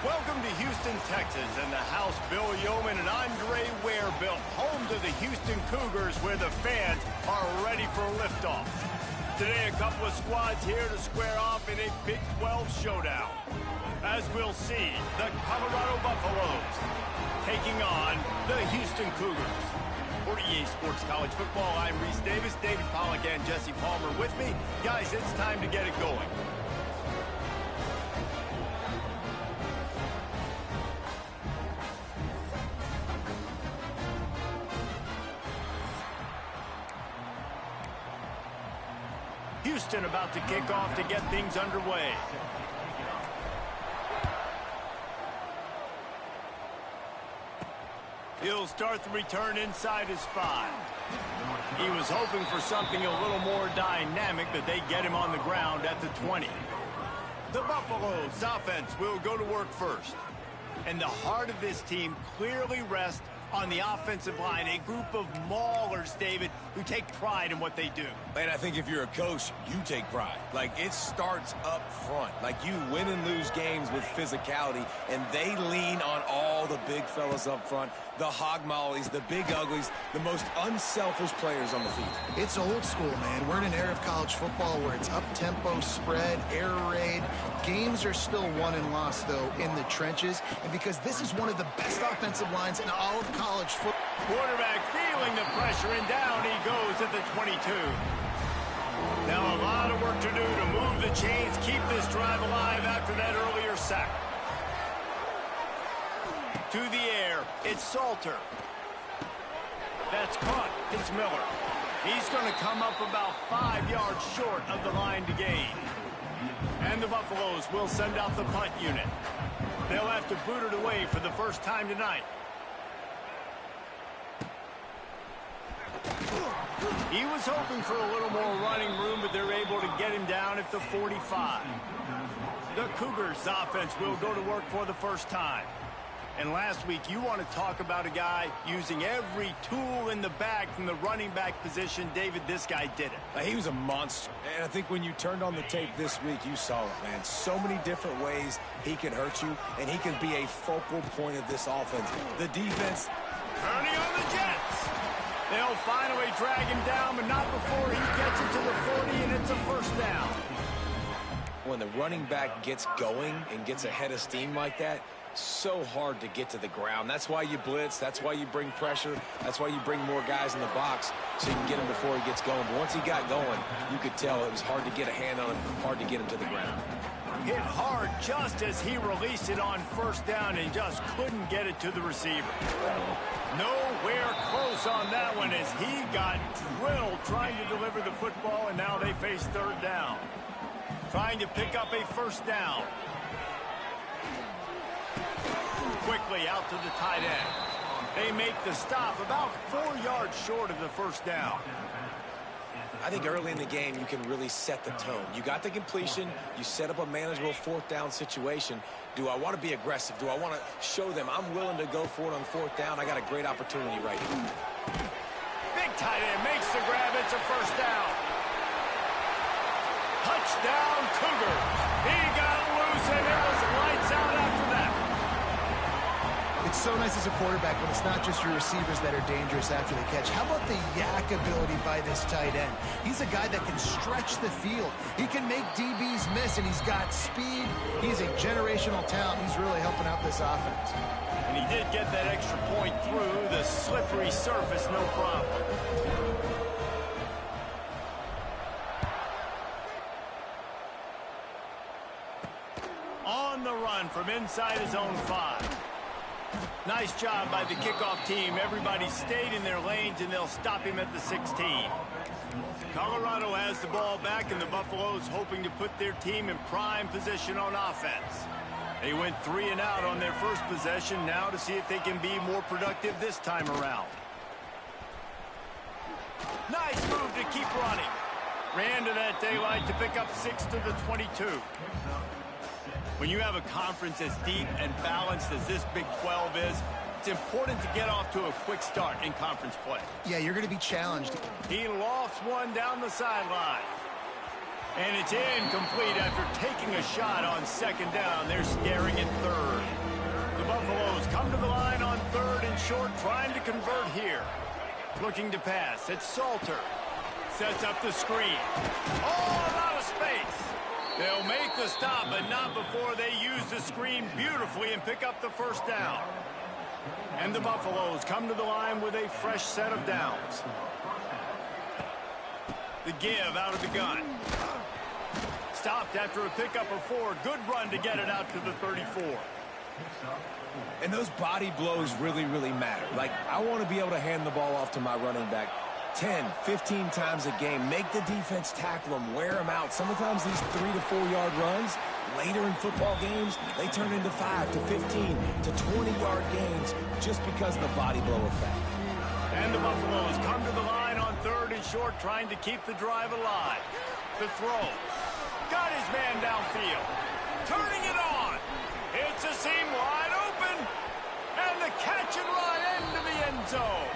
Welcome to Houston, Texas, and the house Bill Yeoman and Andre Ware built, home to the Houston Cougars, where the fans are ready for liftoff. Today, a couple of squads here to square off in a Big 12 showdown. As we'll see, the Colorado Buffaloes taking on the Houston Cougars. For EA Sports College Football, I'm Reese Davis, David Pollack, and Jesse Palmer with me. Guys, it's time to get it going. Houston about to kick off to get things underway. He'll start the return inside his 5. He was hoping for something a little more dynamic, but they get him on the ground at the 20. The Buffaloes offense will go to work first. And the heart of this team clearly rests on the offensive line, a group of maulers, David, who take pride in what they do. And I think if you're a coach, you take pride. Like, it starts up front. Like, you win and lose games with physicality, and they lean on all the big fellas up front, the hog mollies, the big uglies, the most unselfish players on the field. It's old school, man. We're in an era of college football where it's up-tempo, spread, air raid. Games are still won and lost, though, in the trenches. And because this is one of the best offensive lines in all of college football. Quarterback feeling the pressure, and down he goes at the 22. Now a lot of work to do to move the chains, keep this drive alive after that earlier sack. To the air, it's Salter. That's caught. It's Miller. He's going to come up about 5 yards short of the line to gain. And the Buffaloes will send out the punt unit. They'll have to boot it away for the first time tonight. He was hoping for a little more running room, but they're able to get him down at the 45. The Cougars offense will go to work for the first time. And last week, you want to talk about a guy using every tool in the bag from the running back position. David, this guy did it. He was a monster. And I think when you turned on the tape this week, you saw it, man. So many different ways he could hurt you, and he could be a focal point of this offense. The defense turning on the Jets. They'll finally drag him down, but not before he gets it to the 40, and it's a first down. When the running back gets going and gets ahead of steam like that, so hard to get to the ground. That's why you blitz. That's why you bring pressure. That's why you bring more guys in the box so you can get him before he gets going. But once he got going, you could tell it was hard to get a hand on him, hard to get him to the ground. Hit hard just as he released it on first down and just couldn't get it to the receiver. Nowhere close on that one as he got drilled trying to deliver the football, and now they face third down. Trying to pick up a first down. Quickly out to the tight end. They make the stop about 4 yards short of the first down. I think early in the game, you can really set the tone. You got the completion. You set up a manageable fourth down situation. Do I want to be aggressive? Do I want to show them I'm willing to go for it on fourth down? I got a great opportunity right here. Big tight end makes the grab. It's a first down. Touchdown, Cougars. He got loose, and it was lights out after that. It's so nice as a quarterback when it's not just your receivers that are dangerous after the catch. How about the yak ability by this tight end? He's a guy that can stretch the field. He can make DBs miss, and he's got speed. He's a generational talent. He's really helping out this offense. And he did get that extra point through the slippery surface, no problem. On the run from inside his own 5. Nice job by the kickoff team. Everybody stayed in their lanes, and they'll stop him at the 16. Colorado has the ball back, and the Buffaloes hoping to put their team in prime position on offense. They went 3 and out on their first possession, now to see if they can be more productive this time around. Nice move to keep running. Ran to that daylight to pick up 6 to the 22. When you have a conference as deep and balanced as this Big 12 is, it's important to get off to a quick start in conference play. Yeah, you're going to be challenged. He lofts one down the sideline. And it's incomplete after taking a shot on second down. They're staring at third. The Buffaloes come to the line on third and short, trying to convert here. Looking to pass. It's Salter. Sets up the screen. Oh, a lot of space. They'll make the stop, but not before they use the screen beautifully and pick up the first down. And the Buffaloes come to the line with a fresh set of downs. The give out of the gun. Stopped after a pickup of 4. Good run to get it out to the 34. And those body blows really, really matter. Like, I want to be able to hand the ball off to my running back 10, 15 times a game. Make the defense tackle them, wear them out. Sometimes these 3 to 4 yard runs, later in football games, they turn into 5 to 15 to 20 yard gains just because of the body blow effect. And the Buffaloes come to the line on third and short, trying to keep the drive alive. The throw. Got his man downfield. Turning it on. It's a seam wide open. And the catch and run into the end zone.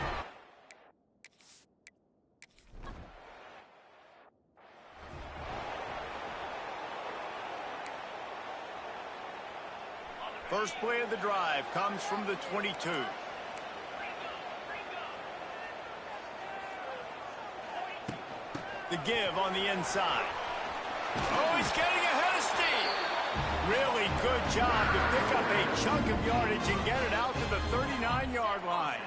First play of the drive comes from the 22. The give on the inside. Oh, he's getting ahead of steam. Really good job to pick up a chunk of yardage and get it out to the 39-yard line.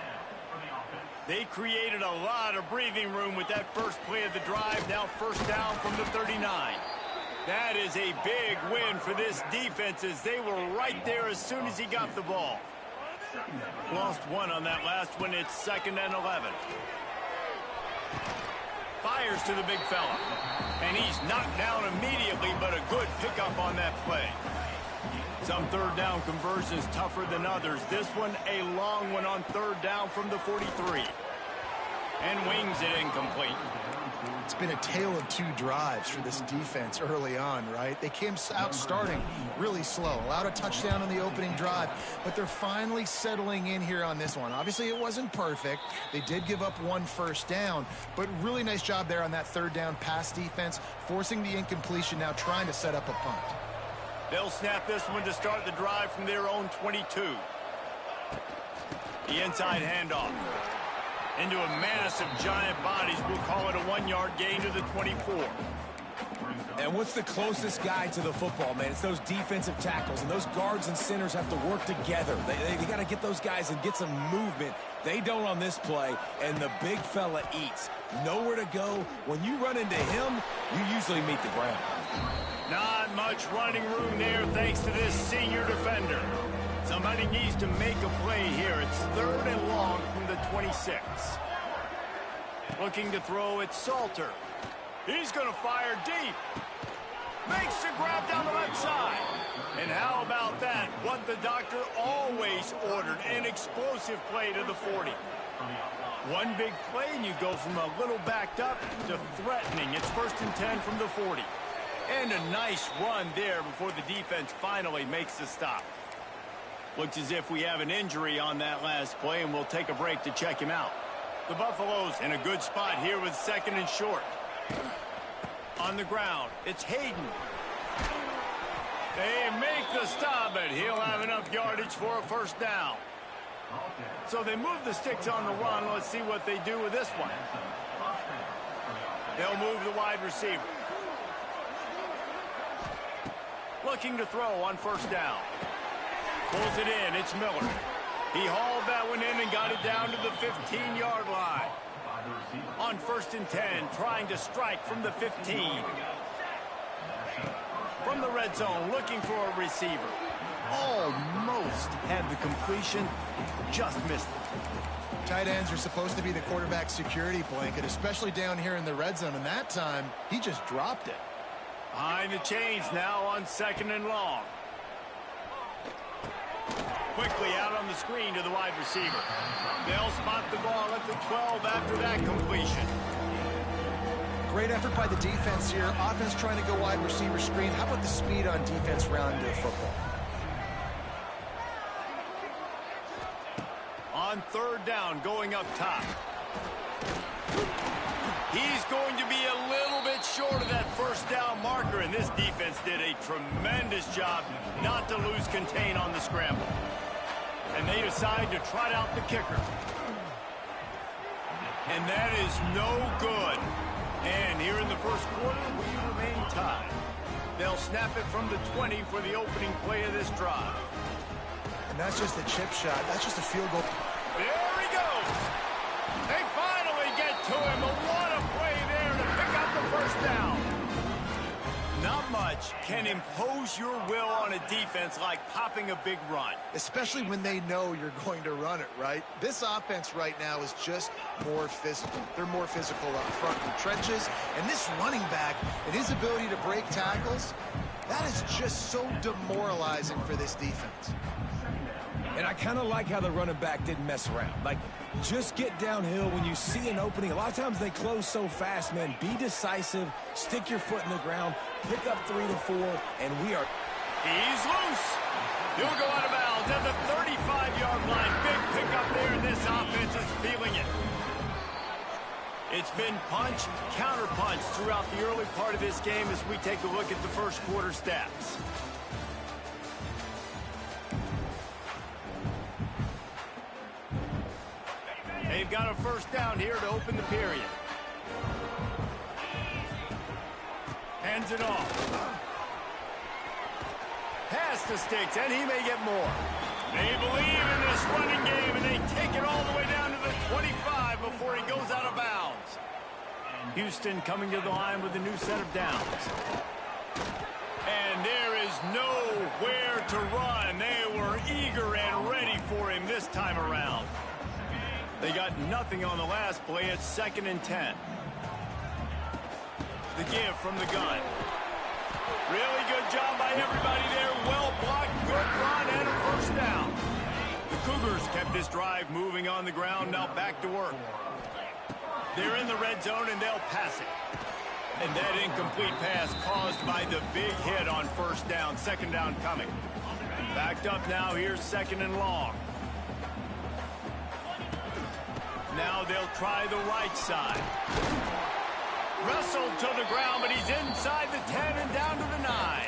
They created a lot of breathing room with that first play of the drive. Now first down from the 39. That is a big win for this defense, as they were right there as soon as he got the ball. Lost one on that last one. It's 2nd and 11. Fires to the big fella. And he's knocked down immediately, but a good pickup on that play. Some third down conversions tougher than others. This one a long one on third down from the 43. And wings it incomplete. It's been a tale of 2 drives for this defense early on, right? They came out starting really slow, allowed a touchdown on the opening drive, but they're finally settling in here on this one. Obviously, it wasn't perfect. They did give up 1 first down, but really nice job there on that third down pass defense, forcing the incompletion, now trying to set up a punt. They'll snap this one to start the drive from their own 22. The inside handoff. Into a mass of giant bodies. We'll call it a 1-yard gain to the 24. And what's the closest guy to the football, man? It's those defensive tackles, and those guards and centers have to work together. They got to get those guys and get some movement. They don't on this play, and the big fella eats. Nowhere to go. When you run into him, you usually meet the ground. Not much running room there thanks to this senior defender. Somebody needs to make a play here. It's 3rd and long from the 26. Looking to throw, it's Salter. He's going to fire deep. Makes the grab down the left side. And how about that? What the doctor always ordered, an explosive play to the 40. One big play and you go from a little backed up to threatening. It's 1st and 10 from the 40. And a nice run there before the defense finally makes the stop. Looks as if we have an injury on that last play, and we'll take a break to check him out. The Buffaloes in a good spot here with 2nd and short. On the ground, it's Hayden. They make the stop, but he'll have enough yardage for a first down. So they move the sticks on the run. Let's see what they do with this one. They'll move the wide receiver. Looking to throw on first down. Pulls it in. It's Miller. He hauled that one in and got it down to the 15-yard line. On 1st and 10, trying to strike from the 15. From the red zone, looking for a receiver. Almost had the completion, just missed it. Tight ends are supposed to be the quarterback's security blanket, especially down here in the red zone, and that time, he just dropped it. Behind the chains now on 2nd and long. Quickly out on the screen to the wide receiver. They'll spot the ball at the 12 after that completion. Great effort by the defense here. Offense trying to go wide receiver screen. How about the speed on defense round to the football? On 3rd down, going up top. He's going to be a little bit short of that first down marker, and this defense did a tremendous job not to lose contain on the scramble. And they decide to trot out the kicker. And that is no good. And here in the first quarter, we remain tied. They'll snap it from the 20 for the opening play of this drive. And that's just a chip shot. That's just a field goal. There he goes. They finally get to him. But what a play there to pick up the first down. Not much can impose your will on a defense like popping a big run. Especially when they know you're going to run it, right? This offense right now is just more physical. They're more physical up front in the trenches. And this running back and his ability to break tackles, that is just so demoralizing for this defense. And I kind of like how the running back didn't mess around. Like, just get downhill when you see an opening. A lot of times they close so fast, man. Be decisive, stick your foot in the ground, pick up 3 to 4, and we are... He's loose. He'll go out of bounds at the 35-yard line. Big pickup there, and this offense is feeling it. It's been punch, counter-punch throughout the early part of this game as we take a look at the first quarter stats. They've got a first down here to open the period. Hands it off. Pass the sticks, and he may get more. They believe in this running game, and they take it all the way down to the 25 before he goes out of bounds. Houston coming to the line with a new set of downs. And there is nowhere to run. They were eager and ready for him this time around. They got nothing on the last play. It's 2nd and 10. The give from the gun. Really good job by everybody there. Well blocked, good run, and a first down. The Cougars kept this drive moving on the ground. Now back to work. They're in the red zone, and they'll pass it. And that incomplete pass caused by the big hit on first down. 2nd down coming. Backed up now. Here's 2nd and long. Now they'll try the right side. Wrestled to the ground, but he's inside the 10 and down to the 9.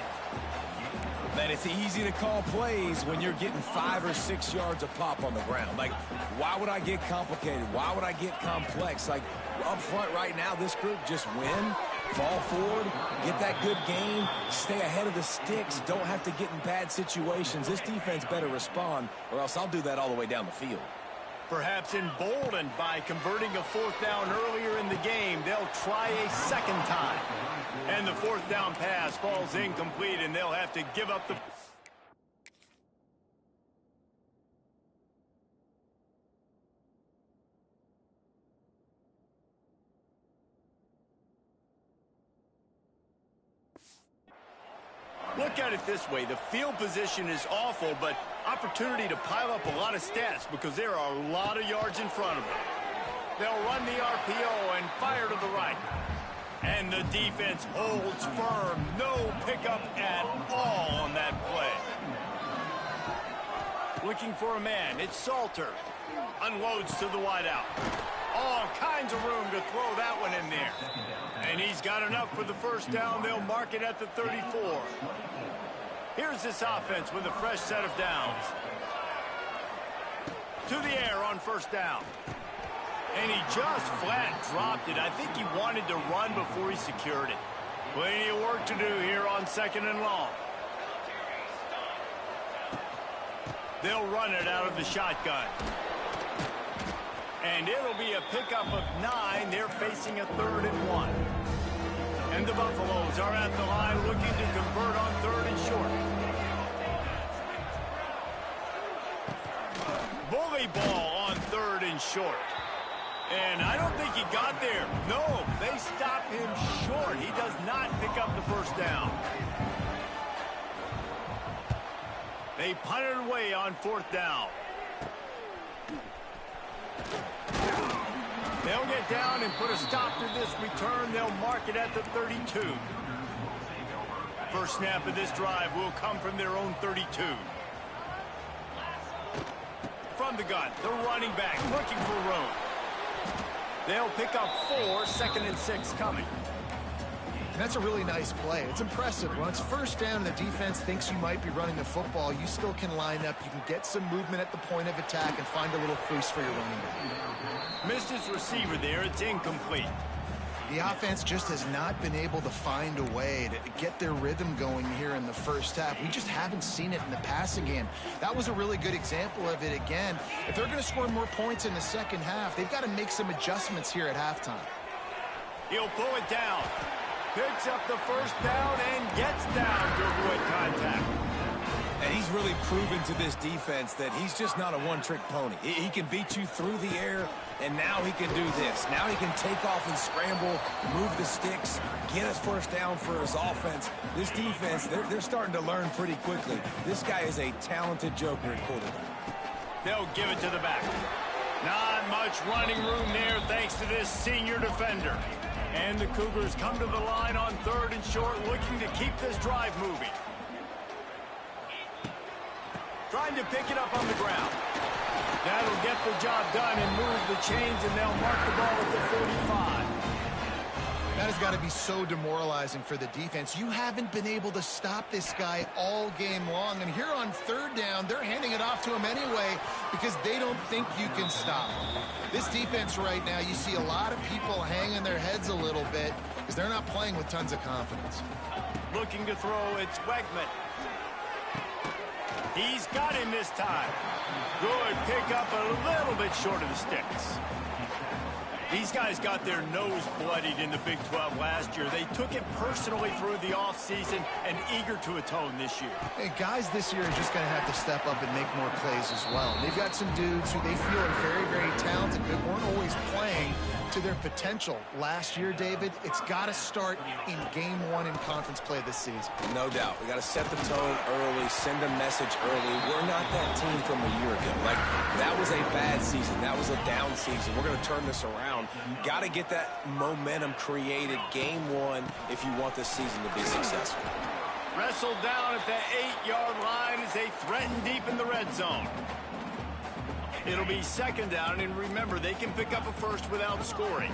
Man, it's easy to call plays when you're getting 5 or 6 yards a pop on the ground. Like, why would I get complicated? Why would I get complex? Like, up front right now, this group just win, fall forward, get that good gain, stay ahead of the sticks, don't have to get in bad situations. This defense better respond, or else I'll do that all the way down the field. Perhaps emboldened by converting a 4th down earlier in the game, they'll try a 2nd time. And the 4th down pass falls incomplete, and they'll have to give up the... Look at it this way. The field position is awful, but opportunity to pile up a lot of stats because there are a lot of yards in front of them. They'll run the RPO and fire to the right. And the defense holds firm. No pickup at all on that play. Looking for a man. It's Salter. Unloads to the wideout. All kinds of room to throw that one in there. And he's got enough for the first down. They'll mark it at the 34. Here's this offense with a fresh set of downs. To the air on first down. And he just flat dropped it. I think he wanted to run before he secured it. Plenty of work to do here on 2nd and long. They'll run it out of the shotgun. And it'll be a pickup of 9. They're facing a 3rd and 1. And the Buffaloes are at the line looking to convert on 3rd and short. Bully ball on 3rd and short. And I don't think he got there. No, they stop him short. He does not pick up the first down. They punt it away on 4th down. They'll get down and put a stop to this return. They'll mark it at the 32. First snap of this drive will come from their own 32. From the gun, the running back looking for room. They'll pick up 4, 2nd and 6 coming. And that's a really nice play. It's impressive. When it's first down and the defense thinks you might be running the football, you still can line up. You can get some movement at the point of attack and find a little crease for your running back. Missed his receiver there. It's incomplete. The offense just has not been able to find a way to get their rhythm going here in the first half. We just haven't seen it in the passing game. That was a really good example of it again. If they're going to score more points in the second half, they've got to make some adjustments here at halftime. He'll pull it down. Picks up the first down and gets down to avoid contact. And he's really proven to this defense that he's just not a one-trick pony. He can beat you through the air, and now he can do this. Now he can take off and scramble, move the sticks, get us first down for his offense. This defense, they're starting to learn pretty quickly. This guy is a talented joker at quarterback. They'll give it to the back. Not much running room there thanks to this senior defender. And the Cougars come to the line on 3rd and short, looking to keep this drive moving. Trying to pick it up on the ground. That'll get the job done and move the chains, and they'll mark the ball at the 45. That has got to be so demoralizing for the defense. You haven't been able to stop this guy all game long, and here on 3rd down, they're handing it off to him anyway because they don't think you can stop him. This defense right now, you see a lot of people hanging their heads a little bit because they're not playing with tons of confidence. Looking to throw, it's Wegman. He's got him this time. Good pick up a little bit short of the sticks. These guys got their nose bloodied in the Big 12 last year. They took it personally through the offseason and eager to atone this year. Hey, guys this year are just going to have to step up and make more plays as well. They've got some dudes who they feel are very, very talented but weren't always playing to their potential. Last year, David, it's got to start in game 1 in conference play this season. No doubt. We got to set the tone early, send a message early. We're not that team from a year ago. Like, that was a bad season. That was a down season. We're going to turn this around. Got to get that momentum created game 1 if you want this season to be successful. Wrestled down at the 8-yard line as they threaten deep in the red zone. It'll be 2nd down, and remember, they can pick up a first without scoring.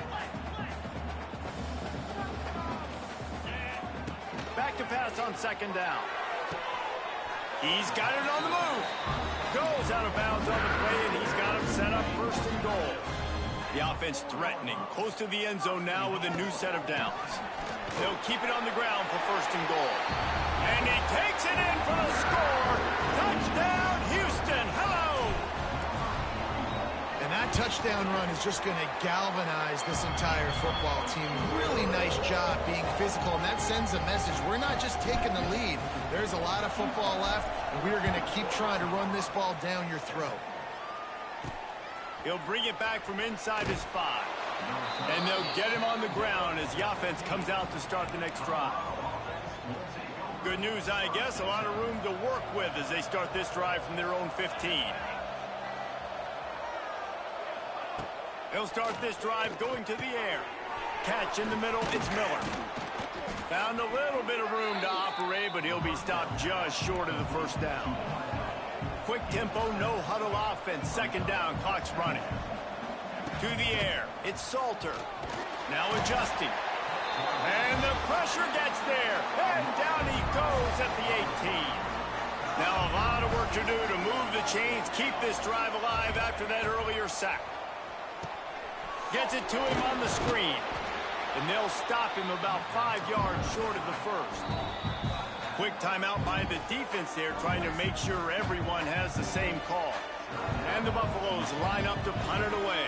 Back to pass on 2nd down. He's got it on the move. Goes out of bounds on the play, and he's got him set up 1st and goal. The offense threatening, close to the end zone now with a new set of downs. They'll keep it on the ground for 1st and goal. And he takes it in for the score. Touchdown, Houston. Hello. And that touchdown run is just going to galvanize this entire football team. Really nice job being physical, and that sends a message. We're not just taking the lead. There's a lot of football left, and we are going to keep trying to run this ball down your throat. He'll bring it back from inside his 5. And they'll get him on the ground as the offense comes out to start the next drive. Good news, I guess. A lot of room to work with as they start this drive from their own 15. They'll start this drive going to the air. Catch in the middle, it's Miller. Found a little bit of room to operate, but he'll be stopped just short of the 1st down. Quick tempo, no huddle offense. 2nd down, clock's running. To the air, it's Salter. Now adjusting. And the pressure gets there. And down he goes at the 18. Now a lot of work to do to move the chains, keep this drive alive after that earlier sack. Gets it to him on the screen. And they'll stop him about 5 yards short of the 1st. Quick timeout by the defense there, trying to make sure everyone has the same call. And the Buffaloes line up to punt it away.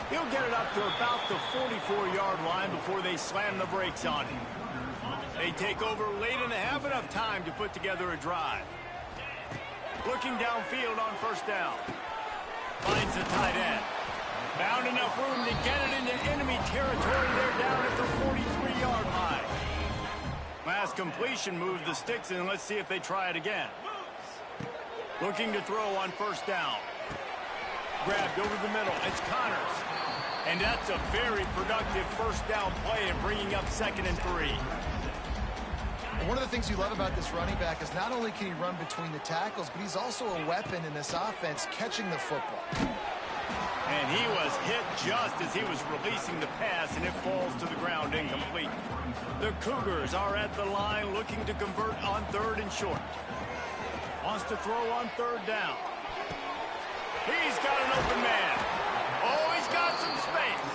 He'll get it up to about the 44-yard line before they slam the brakes on him. They take over late in the half, enough time to put together a drive. Looking downfield on 1st down. Finds the tight end. Found enough room to get it into enemy territory. They're down at the 43-yard line. Last completion moved the sticks, and let's see if they try it again. Looking to throw on 1st down. Grabbed over the middle. It's Connors. And that's a very productive 1st down play and bringing up 2nd and 3. And one of the things you love about this running back is not only can he run between the tackles, but he's also a weapon in this offense catching the football. And he was hit just as he was releasing the pass, and it falls to the ground incomplete. The Cougars are at the line looking to convert on 3rd and short. Wants to throw on 3rd down. He's got an open man. Oh, he's got some space.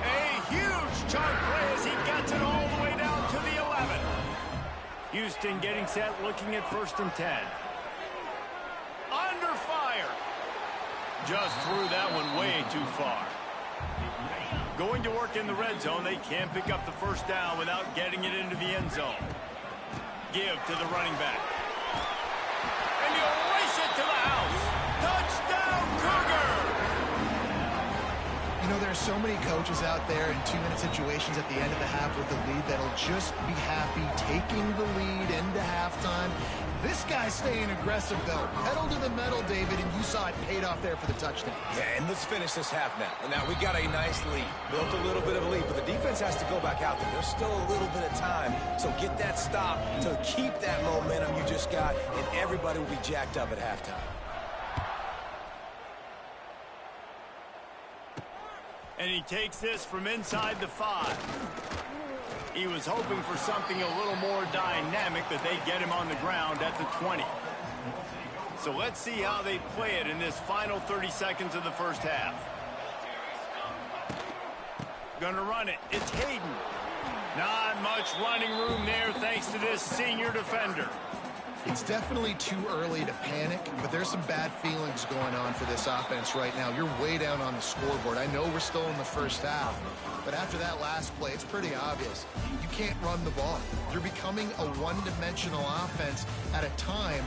A huge chunk play as he gets it all the way down to the 11. Houston getting set, looking at 1st and 10. Under fire. Just threw that one way too far. Going to work in the red zone. They can't pick up the 1st down without getting it into the end zone. Give to the running back. And he'll race it to the house. Touchdown, Cougar! You know, there are so many coaches out there in 2-minute situations at the end of the half with the lead that'll just be happy taking the lead into halftime. This guy's staying aggressive, though. Pedal to the metal, David, and you saw it paid off there for the touchdown. Yeah, and let's finish this half now. Now, we got a nice lead. Built a little bit of a lead, but the defense has to go back out there. There's still a little bit of time, so get that stop to keep that momentum you just got, and everybody will be jacked up at halftime. And he takes this from inside the 5. He was hoping for something a little more dynamic, that they get him on the ground at the 20. So let's see how they play it in this final 30 seconds of the 1st half. Gonna run it. It's Hayden. Not much running room there thanks to this senior defender. It's definitely too early to panic, but there's some bad feelings going on for this offense right now. You're way down on the scoreboard. I know we're still in the 1st half, but after that last play, it's pretty obvious. You can't run the ball. You're becoming a one-dimensional offense at a time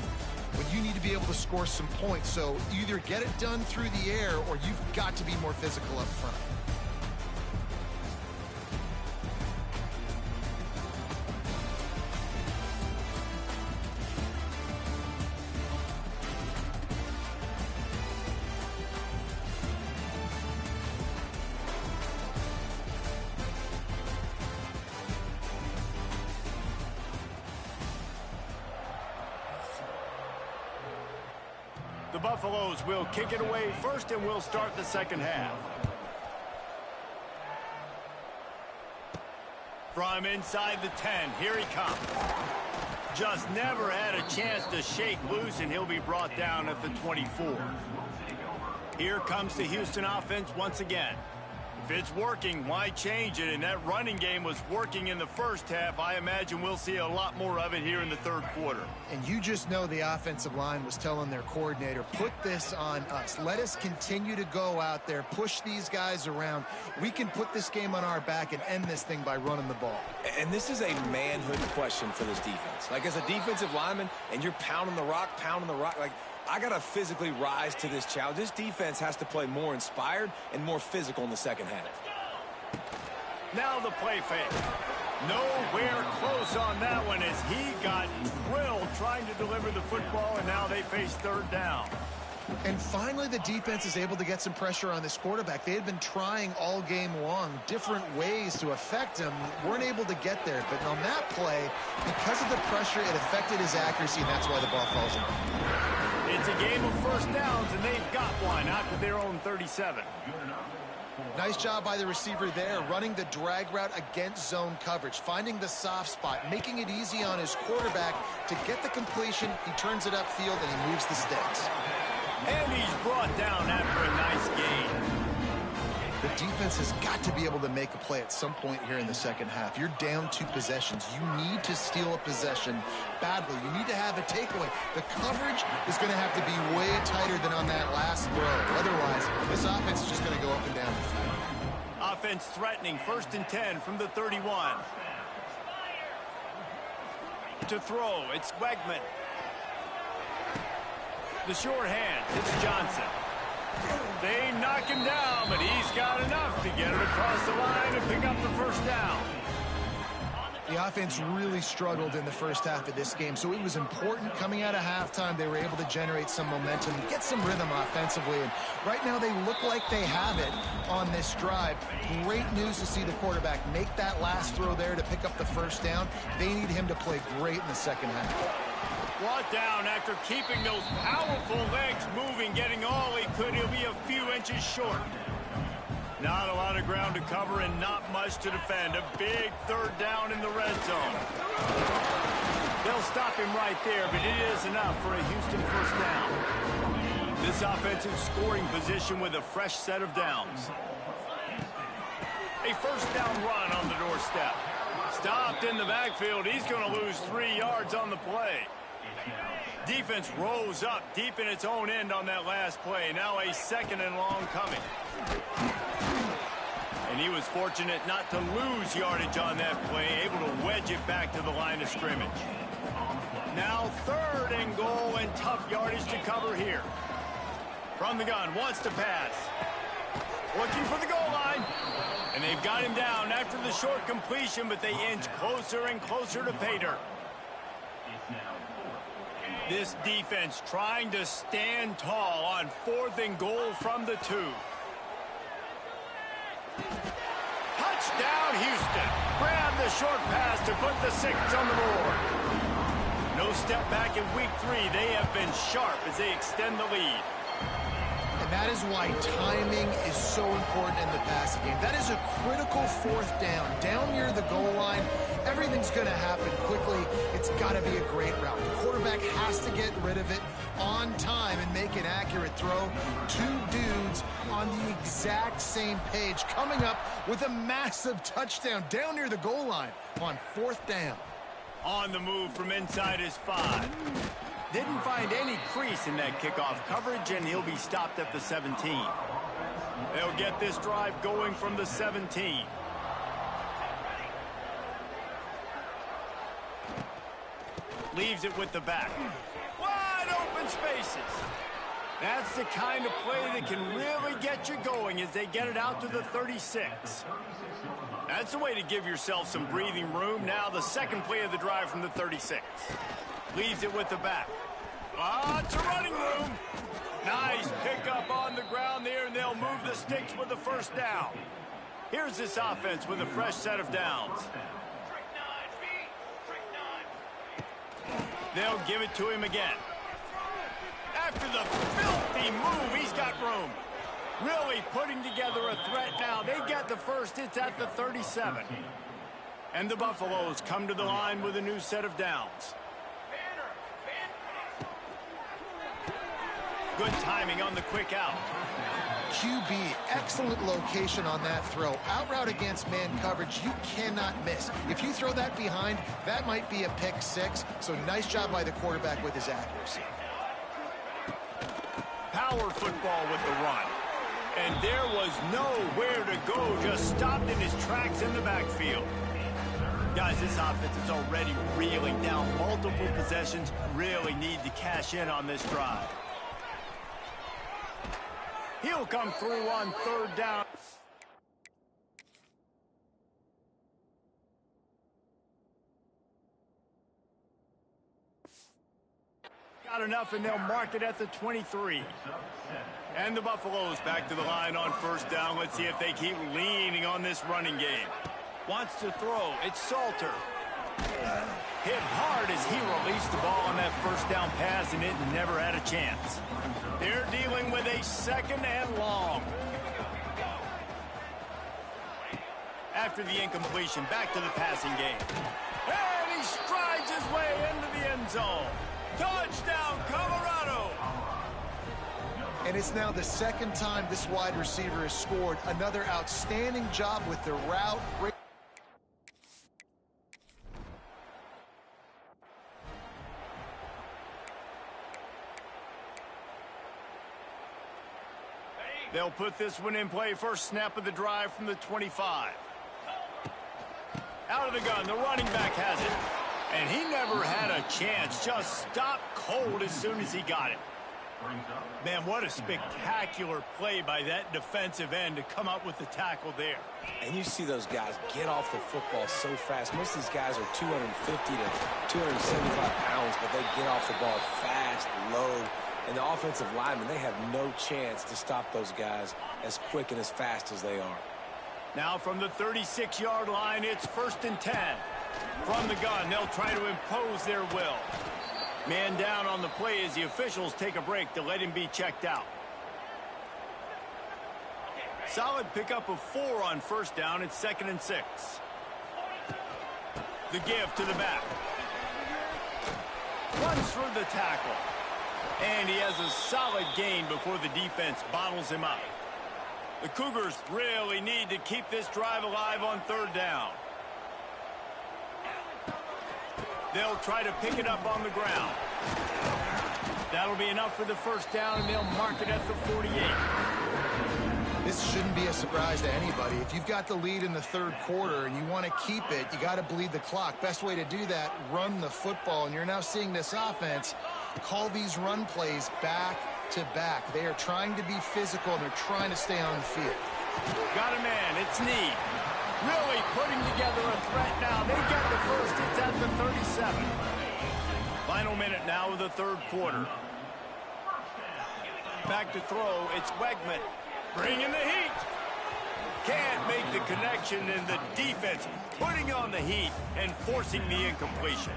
when you need to be able to score some points. So either get it done through the air or you've got to be more physical up front. The Buffaloes will kick it away first, and we'll start the 2nd half. From inside the 10, here he comes. Just never had a chance to shake loose, and he'll be brought down at the 24. Here comes the Houston offense once again. If it's working, why change it? And that running game was working in the 1st half. I imagine we'll see a lot more of it here in the 3rd quarter. And you just know the offensive line was telling their coordinator, put this on us. Let us continue to go out there, push these guys around. We can put this game on our back and end this thing by running the ball. And this is a manhood question for this defense. Like, as a defensive lineman, and you're pounding the rock, like, I got to physically rise to this challenge. This defense has to play more inspired and more physical in the 2nd half. Now the play fake. Nowhere close on that one as he got drilled trying to deliver the football, and now they face 3rd down. And finally, the defense is able to get some pressure on this quarterback. They had been trying all game long different ways to affect him, weren't able to get there. But on that play, because of the pressure, it affected his accuracy, and that's why the ball falls in. It's a game of 1st downs, and they've got one out to their own 37. Nice job by the receiver there, running the drag route against zone coverage, finding the soft spot, making it easy on his quarterback to get the completion. He turns it upfield, and he moves the sticks. And he's brought down after a nice gain. The defense has got to be able to make a play at some point here in the 2nd half. You're down 2 possessions. You need to steal a possession badly. You need to have a takeaway. The coverage is going to have to be way tighter than on that last throw. Otherwise, this offense is just going to go up and down the field. Offense threatening, 1st and 10 from the 31. To throw, it's Wegman. The short hand, it's Johnson. They knock him down, but he's got enough to get it across the line and pick up the 1st down. The offense really struggled in the first half of this game, so it was important coming out of halftime. They were able to generate some momentum and get some rhythm offensively, and right now they look like they have it on this drive. Great news to see the quarterback make that last throw there to pick up the first down. They need him to play great in the second half. Brought down after keeping those powerful legs moving, getting all he could. He'll be a few inches short. Not a lot of ground to cover and not much to defend. A big third down in the red zone. They'll stop him right there, but it is enough for a Houston first down. This offensive scoring position with a fresh set of downs. A first down run on the doorstep. Stopped in the backfield. He's going to lose 3 yards on the play. Defense rose up deep in its own end on that last play. Now a second and long coming. And he was fortunate not to lose yardage on that play, able to wedge it back to the line of scrimmage. Now 3rd and goal and tough yardage to cover here. From the gun, wants to pass. Looking for the goal line. And they've got him down after the short completion, but they inch closer and closer to pay dirt. This defense trying to stand tall on 4th and goal from the 2. Touchdown, Houston. Grab the short pass to put the 6 on the board. No step back in week 3. They have been sharp as they extend the lead. And that is why timing is so important in the passing game. That is a critical 4th down. Down near the goal line, everything's going to happen quickly. It's got to be a great route. The quarterback has to get rid of it on time and make an accurate throw. 2 dudes on the exact same page, coming up with a massive touchdown down near the goal line on 4th down. On the move from inside his 5. Didn't find any crease in that kickoff coverage, and he'll be stopped at the 17. They'll get this drive going from the 17. Leaves it with the back. Wide open spaces. That's the kind of play that can really get you going as they get it out to the 36. That's the way to give yourself some breathing room. Now the second play of the drive from the 36. Leaves it with the back. Lots of running room. Nice pickup on the ground there, and they'll move the sticks with the first down. Here's this offense with a fresh set of downs. They'll give it to him again. After the filthy move, he's got room. Really putting together a threat now. They get the first. It's at the 37. And the Buffaloes come to the line with a new set of downs. Good timing on the quick out. QB, excellent location on that throw. Out route against man coverage, you cannot miss. If you throw that behind, that might be a pick 6. So nice job by the quarterback with his accuracy. Power football with the run. And there was nowhere to go, just stopped in his tracks in the backfield. Guys, this offense is already reeling down multiple possessions. Really need to cash in on this drive. He'll come through on 3rd down. Got enough, and they'll mark it at the 23. And the Buffaloes back to the line on 1st down. Let's see if they keep leaning on this running game. Wants to throw. It's Salter. Hit hard as he released the ball on that 1st down pass, and it never had a chance. They're dealing with a 2nd and long. After the incompletion, back to the passing game. And he strides his way into the end zone. Touchdown, Colorado! And it's now the 2nd time this wide receiver has scored. Another outstanding job with the route. Great. They'll put this one in play. First snap of the drive from the 25. Out of the gun, the running back has it. And he never had a chance. Just stopped cold as soon as he got it. Man, what a spectacular play by that defensive end to come up with the tackle there. And you see those guys get off the football so fast. Most of these guys are 250 to 275 pounds, but they get off the ball fast, low. And the offensive linemen, they have no chance to stop those guys as quick and as fast as they are. Now from the 36-yard line, it's 1st and 10. From the gun, they'll try to impose their will. Man down on the play as the officials take a break to let him be checked out. Solid pickup of 4 on 1st down. It's 2nd and 6. The give to the back. Runs through the tackle. And he has a solid gain before the defense bottles him up. The Cougars really need to keep this drive alive on 3rd down. They'll try to pick it up on the ground. That'll be enough for the 1st down, and they'll mark it at the 48. This shouldn't be a surprise to anybody. If you've got the lead in the 3rd quarter and you want to keep it, you got to bleed the clock. Best way to do that, run the football. And you're now seeing this offense call these run plays back to back. They are trying to be physical, and they're trying to stay on the field. Got a man. It's Need. Really putting together a threat now. They get the first. It's at the 37. Final minute now of the 3rd quarter. Back to throw. It's Wegman. Bringing the heat. Can't make the connection, and the defense putting on the heat and forcing the incompletion.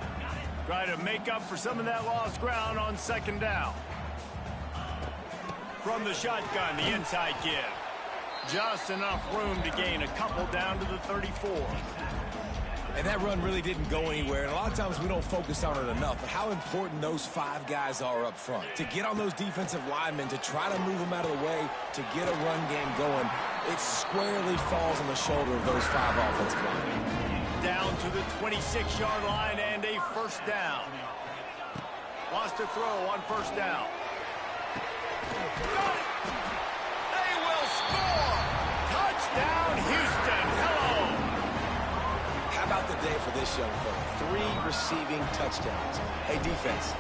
Try to make up for some of that lost ground on 2nd down. From the shotgun, the inside give. Just enough room to gain a couple down to the 34. And that run really didn't go anywhere. And a lot of times we don't focus on it enough. But how important those 5 guys are up front. To get on those defensive linemen, to try to move them out of the way, to get a run game going, it squarely falls on the shoulder of those 5 offensive linemen. Down to the 26-yard line and a 1st down. Wants to throw on 1st down. Got it! They will score! Touchdown, Houston! Hello! How about the day for this young fella? 3 receiving touchdowns. Hey, defense,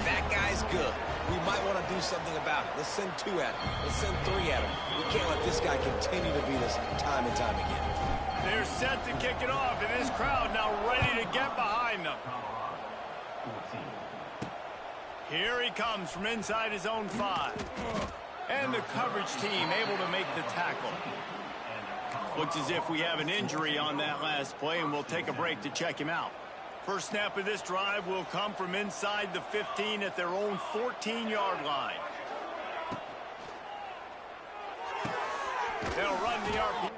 that guy's good. We might want to do something about it. Let's send 2 at him. Let's send 3 at him. We can't let this guy continue to beat us time and time again. They're set to kick it off, and this crowd now ready to get behind them. Here he comes from inside his own 5. And the coverage team able to make the tackle. Looks as if we have an injury on that last play, and we'll take a break to check him out. First snap of this drive will come from inside the 15 at their own 14-yard line. They'll run the RP.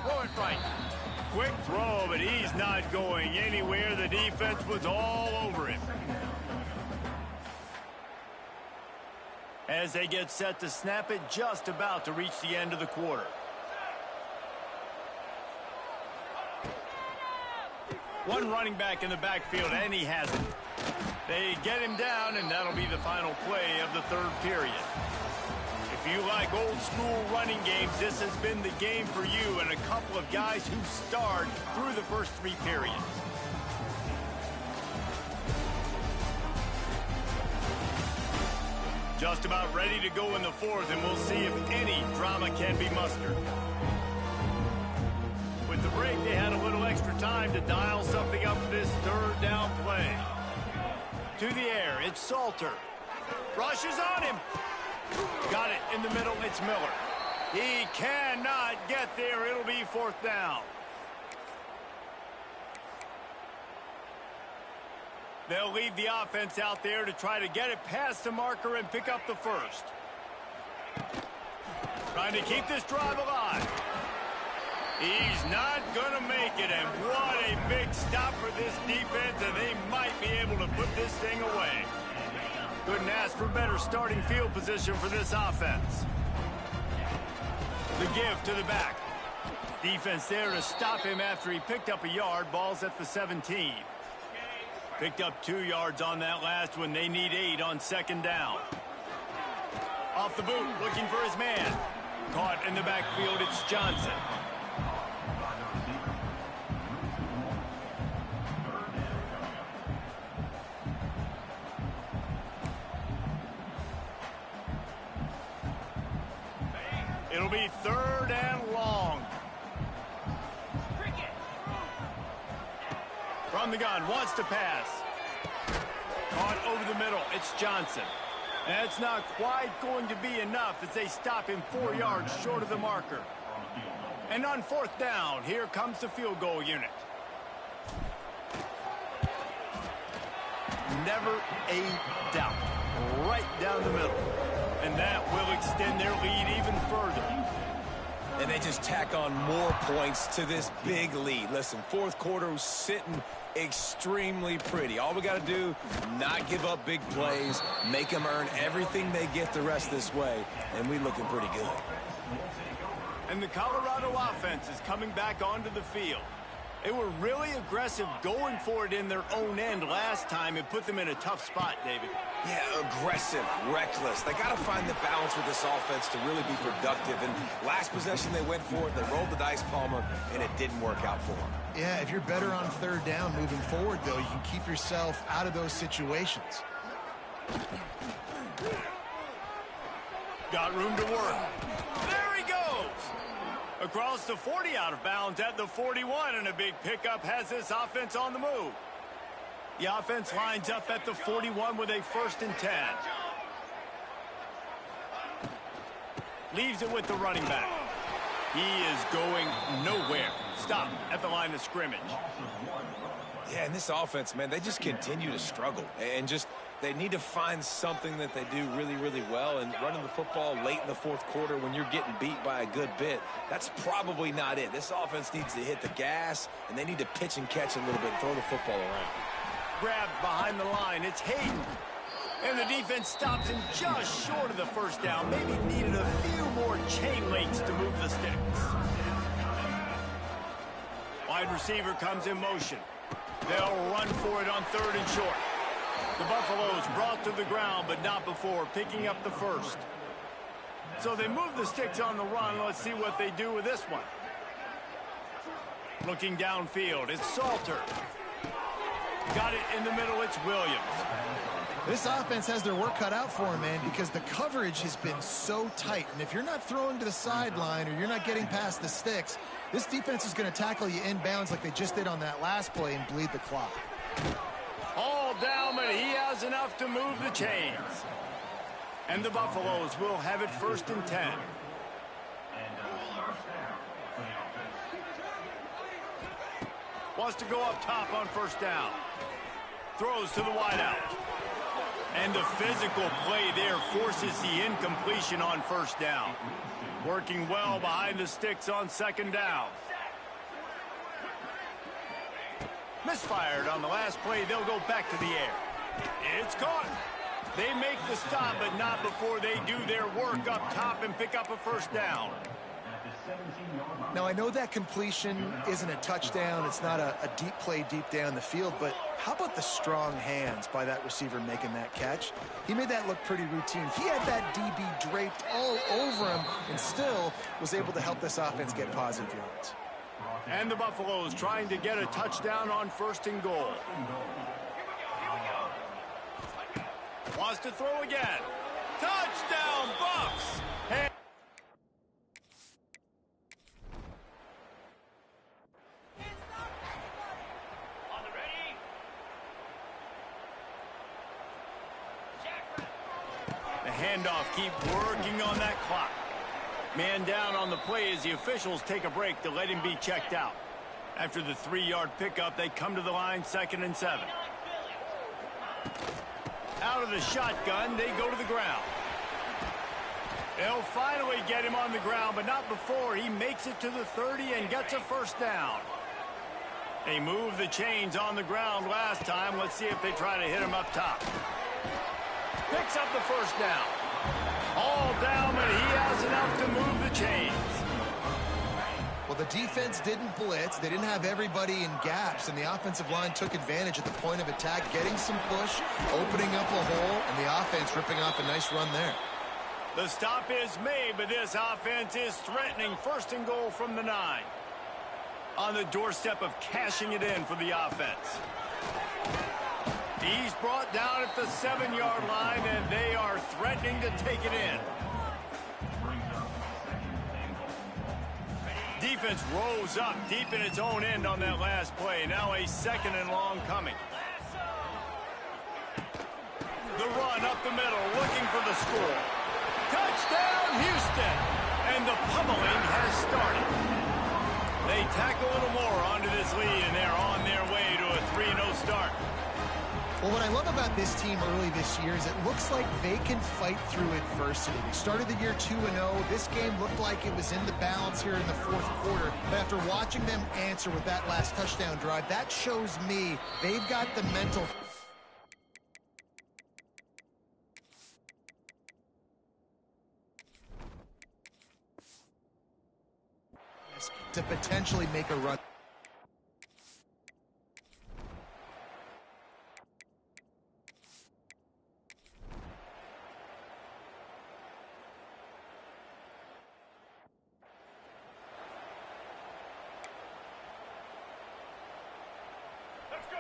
Throw it right. Quick throw, but he's not going anywhere. The defense was all over him. As they get set to snap it, just about to reach the end of the quarter. One running back in the backfield, and he has it. They get him down, and that'll be the final play of the 3rd period. If you like old-school running games, this has been the game for you and a couple of guys who starred through the first 3 periods. Just about ready to go in the 4th, and we'll see if any drama can be mustered. With the break, they had a little extra time to dial something up for this 3rd down play. To the air, it's Salter. Rushes on him. Got it in the middle, it's Miller. He cannot get there. It'll be 4th down. They'll leave the offense out there to try to get it past the marker and pick up the 1st. Trying to keep this drive alive. He's not going to make it, and what a big stop for this defense, and they might be able to put this thing away. Couldn't ask for better starting field position for this offense. The give to the back. Defense there to stop him after he picked up a yard. Ball's at the 17. Picked up 2 yards on that last one. They need 8 on 2nd down. Off the boot, looking for his man. Caught in the backfield, it's Johnson. It'll be 3rd and long. From the gun, wants to pass. Caught over the middle, it's Johnson. That's not quite going to be enough as they stop him 4 yards short of the marker. And on 4th down, here comes the field goal unit. Never a doubt. Right down the middle. And that will extend their lead even further. And they just tack on more points to this big lead. Listen, 4th quarter was sitting extremely pretty. All we got to do, not give up big plays, make them earn everything they get the rest this way, and we looking pretty good. And the Colorado offense is coming back onto the field. They were really aggressive going for it in their own end last time. It put them in a tough spot, David. Yeah, aggressive, reckless. They got to find the balance with this offense to really be productive. And last possession they went for it, they rolled the dice, Palmer, and it didn't work out for them. Yeah, if you're better on 3rd down moving forward, though, you can keep yourself out of those situations. Got room to work. There he goes! Across the 40, out of bounds at the 41, and a big pickup has this offense on the move. The offense lines up at the 41 with a 1st and 10. Leaves it with the running back. He is going nowhere. Stop at the line of scrimmage. Yeah, and this offense, man, they just continue to struggle. And just, they need to find something that they do really, really well. And running the football late in the 4th quarter when you're getting beat by a good bit, that's probably not it. This offense needs to hit the gas, and they need to pitch and catch a little bit and throw the football around. Grabbed behind the line. It's Hayden. And the defense stops him just short of the 1st down. Maybe needed a few more chain links to move the sticks. Wide receiver comes in motion. They'll run for it on 3rd and short. The Buffaloes brought to the ground, but not before picking up the 1st. So they move the sticks on the run. Let's see what they do with this one. Looking downfield, it's Salter. Got it in the middle, it's Williams. This offense has their work cut out for them, man, because the coverage has been so tight. And if you're not throwing to the sideline or you're not getting past the sticks, this defense is going to tackle you inbounds like they just did on that last play and bleed the clock. All down, but he has enough to move the chains. And the Buffaloes will have it 1st and 10. Wants to go up top on 1st down. Throws to the wideout. And the physical play there forces the incompletion on 1st down. Working well behind the sticks on 2nd down. Misfired on the last play. They'll go back to the air. It's caught. They make the stop, but not before they do their work up top and pick up a 1st down. Now, I know that completion isn't a touchdown. It's not a deep play deep down the field, but how about the strong hands by that receiver making that catch? He made that look pretty routine. He had that DB draped all over him and still was able to help this offense get positive yards. And the Buffaloes trying to get a touchdown on 1st and goal. Wants to throw again. Touchdown, Buffs! And the handoff, keep working on that clock. Man down on the play as the officials take a break to let him be checked out. After the 3-yard pickup, they come to the line 2nd and 7. Out of the shotgun, they go to the ground. They'll finally get him on the ground, but not before he makes it to the 30 and gets a 1st down. They moved the chains on the ground last time. Let's see if they try to hit him up top. Picks up the 1st down. All down, but he has enough to move the chains. Well, the defense didn't blitz. They didn't have everybody in gaps, and the offensive line took advantage at the point of attack, getting some push, opening up a hole, and the offense ripping off a nice run there. The stop is made, but this offense is threatening. First and goal from the 9. On the doorstep of cashing it in for the offense. He's brought down at the 7-yard line, and they are threatening to take it in. Defense rose up deep in its own end on that last play. Now a 2nd and long coming. The run up the middle, looking for the score. Touchdown, Houston! And the pummeling has started. They tack a little more onto this lead, and they're on their way to a 3-0 start. Well, what I love about this team early this year is it looks like they can fight through adversity. They started the year 2-0. This game looked like it was in the balance here in the 4th quarter. But after watching them answer with that last touchdown drive, that shows me they've got the mental to potentially make a run.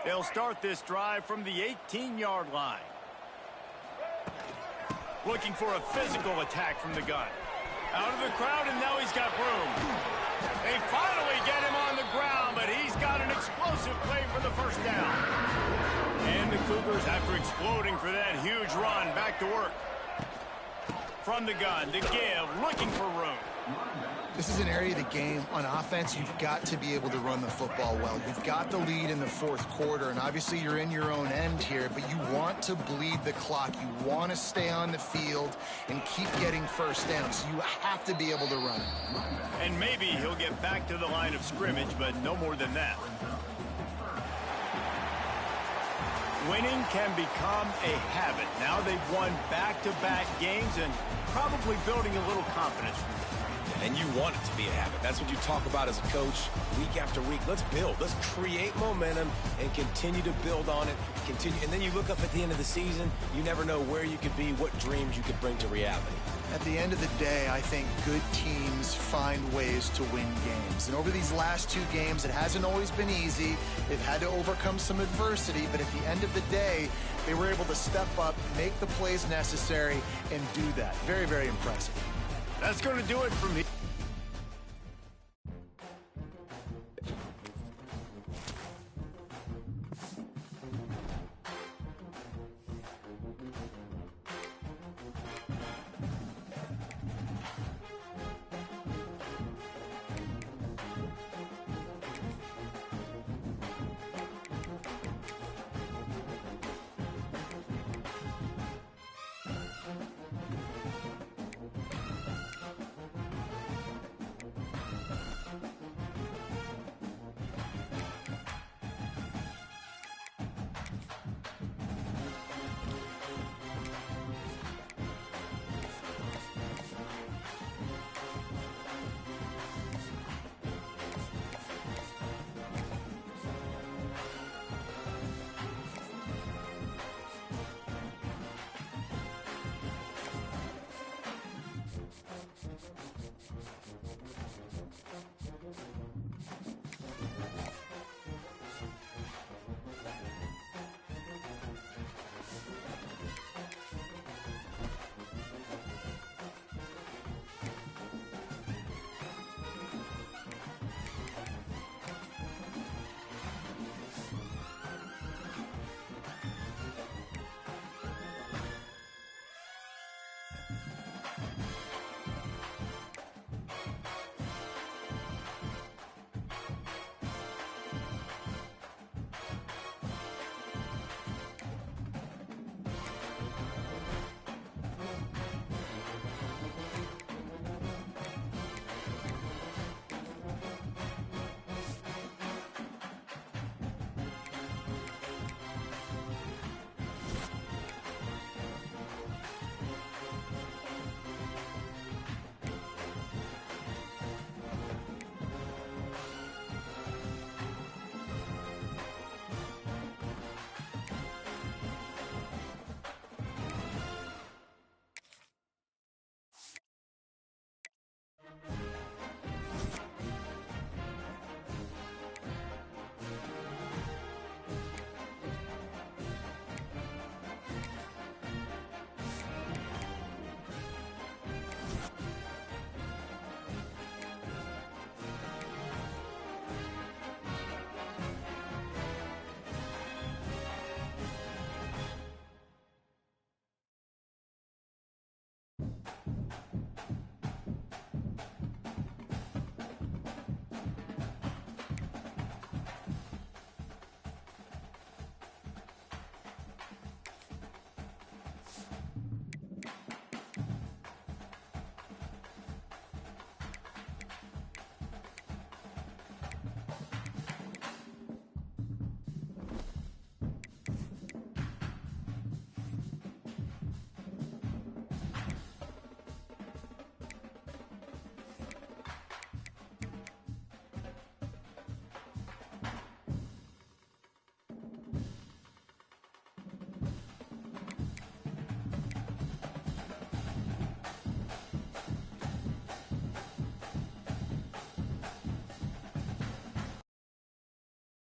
They'll start this drive from the 18-yard line. Looking for a physical attack from the gun. Out of the crowd, and now he's got room. They finally get him on the ground, but he's got an explosive play for the first down. And the Cougars, after exploding for that huge run, back to work. From the gun to give, looking for room. This is an area of the game on offense you've got to be able to run the football well. You've got the lead in the 4th quarter, and obviously you're in your own end here, but you want to bleed the clock. You want to stay on the field and keep getting first down, so you have to be able to run it. And maybe he'll get back to the line of scrimmage, but no more than that. Winning can become a habit. Now they've won back-to-back games and probably building a little confidence. And you want it to be a habit. That's what you talk about as a coach week after week. Let's build. Let's create momentum and continue to build on it. Continue, and then you look up at the end of the season, you never know where you could be, what dreams you could bring to reality. At the end of the day, I think good teams find ways to win games. And over these last 2 games, it hasn't always been easy. They've had to overcome some adversity, but at the end of the day, they were able to step up, make the plays necessary, and do that. Very, very impressive. That's going to do it from here.